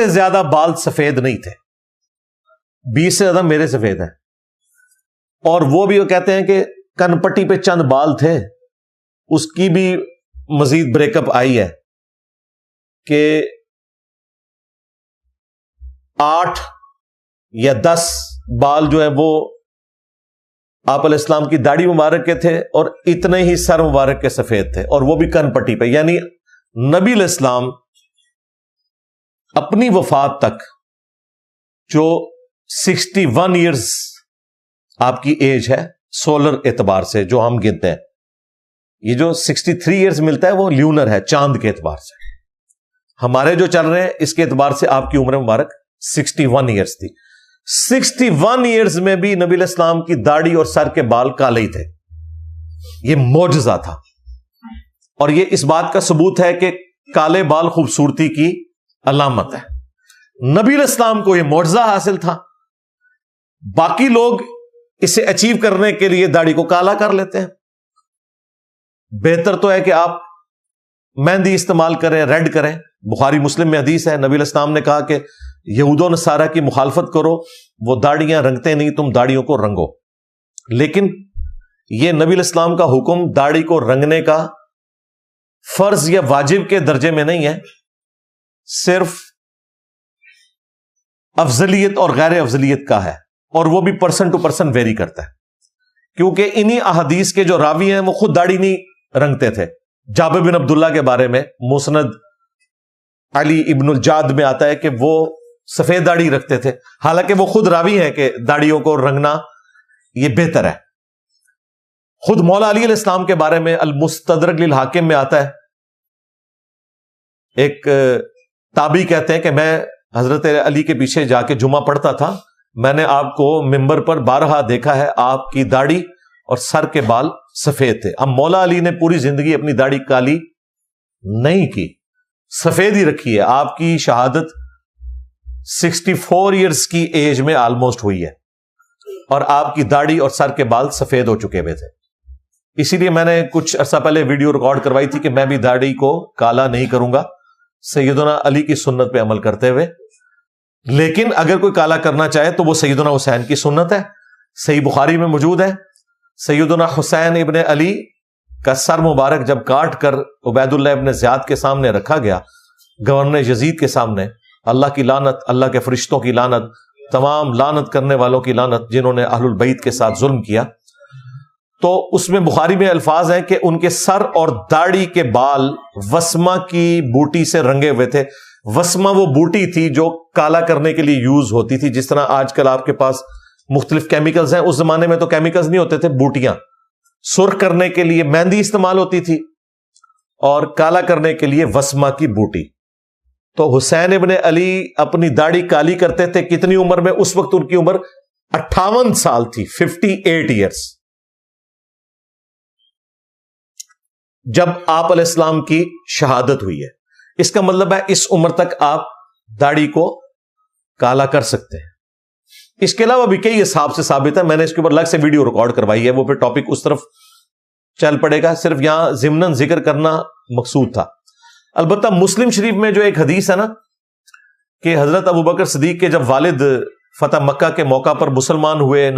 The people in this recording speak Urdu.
زیادہ بال سفید نہیں تھے، 20 سے زیادہ میرے سفید ہیں، اور وہ بھی وہ کہتے ہیں کہ کن پٹی پہ چند بال تھے، اس کی بھی مزید بریک اپ آئی ہے کہ 8 یا 10 بال جو ہیں وہ آپ علیہ السلام کی داڑھی مبارک کے تھے، اور اتنے ہی سر مبارک کے سفید تھے، اور وہ بھی کن پٹی پہ. یعنی نبی علیہ السلام اپنی وفات تک جو 61 ایئرز آپ کی ایج ہے سولر اعتبار سے جو ہم گنتے ہیں، یہ جو 63 ایئرز ملتا ہے وہ لیونر ہے، چاند کے اعتبار سے. ہمارے جو چل رہے ہیں اس کے اعتبار سے آپ کی عمر مبارک 61 ایئرز تھی. 61 ایئرز میں بھی نبی علیہ السلام کی داڑھی اور سر کے بال کالے ہی تھے. یہ معجزہ تھا، اور یہ اس بات کا ثبوت ہے کہ کالے بال خوبصورتی کی علامت ہے. نبی علیہ السلام کو یہ معجزہ حاصل تھا. باقی لوگ اسے اچیو کرنے کے لیے داڑھی کو کالا کر لیتے ہیں. بہتر تو ہے کہ آپ مہندی استعمال کریں، ریڈ کریں. بخاری مسلم میں حدیث ہے، نبی علیہ السلام نے کہا کہ یہود و نصارہ کی مخالفت کرو، وہ داڑیاں رنگتے نہیں، تم داڑیوں کو رنگو. لیکن یہ نبی علیہ السلام کا حکم داڑھی کو رنگنے کا فرض یا واجب کے درجے میں نہیں ہے، صرف افضلیت اور غیر افضلیت کا ہے، اور وہ بھی پرسن ٹو پرسن ویری کرتا ہے. کیونکہ انہی احادیث کے جو راوی ہیں وہ خود داڑھی نہیں رنگتے تھے. جابر بن عبداللہ کے بارے میں مسند علی ابن الجاد میں آتا ہے کہ وہ سفید داڑھی رکھتے تھے، حالانکہ وہ خود راوی ہیں کہ داڑھیوں کو رنگنا یہ بہتر ہے. خود مولا علی علیہ السلام کے بارے میں المستدرک للحاکم میں آتا ہے، ایک تابعی کہتے ہیں کہ میں حضرت علی کے پیچھے جا کے جمعہ پڑھتا تھا، میں نے آپ کو ممبر پر بارہا دیکھا ہے، آپ کی داڑھی اور سر کے بال سفید تھے. اب مولا علی نے پوری زندگی اپنی داڑھی کالی نہیں کی، سفید ہی رکھی ہے. آپ کی شہادت 64 ایئرز کی ایج میں آلموسٹ ہوئی ہے، اور آپ کی داڑھی اور سر کے بال سفید ہو چکے ہوئے تھے. اسی لیے میں نے کچھ عرصہ پہلے ویڈیو ریکارڈ کروائی تھی کہ میں بھی داڑھی کو کالا نہیں کروں گا، سیدنا علی کی سنت پہ عمل کرتے ہوئے. لیکن اگر کوئی کالا کرنا چاہے تو وہ سیدنا حسین کی سنت ہے. صحیح بخاری میں موجود ہے، سیدنا حسین ابن علی کا سر مبارک جب کاٹ کر عبید اللہ ابن زیاد کے سامنے رکھا گیا، گورنر یزید کے سامنے، اللہ کی لعنت، اللہ کے فرشتوں کی لعنت، تمام لعنت کرنے والوں کی لعنت جنہوں نے اہل البیت کے ساتھ ظلم کیا، تو اس میں بخاری میں الفاظ ہیں کہ ان کے سر اور داڑھی کے بال وسما کی بوٹی سے رنگے ہوئے تھے. وسما وہ بوٹی تھی جو کالا کرنے کے لیے یوز ہوتی تھی، جس طرح آج کل آپ کے پاس مختلف کیمیکلز ہیں. اس زمانے میں تو کیمیکلز نہیں ہوتے تھے، بوٹیاں. سرخ کرنے کے لیے مہندی استعمال ہوتی تھی، اور کالا کرنے کے لیے وسما کی بوٹی. تو حسین ابن علی اپنی داڑھی کالی کرتے تھے. کتنی عمر میں؟ اس وقت ان کی عمر 58 سال تھی، 58 ایئرز، جب آپ علیہ السلام کی شہادت ہوئی ہے. اس کا مطلب ہے اس عمر تک آپ داڑھی کو کالا کر سکتے ہیں. اس کے علاوہ بھی کئی حساب سے ثابت ہے، میں نے اس کے اوپر الگ سے ویڈیو ریکارڈ کروائی ہے، وہ پھر ٹاپک اس طرف چل پڑے گا. صرف یہاں ضمناً ذکر کرنا مقصود تھا. البتہ مسلم شریف میں جو ایک حدیث ہے نا کہ حضرت ابوبکر صدیق کے جب والد فتح مکہ کے موقع پر مسلمان ہوئے،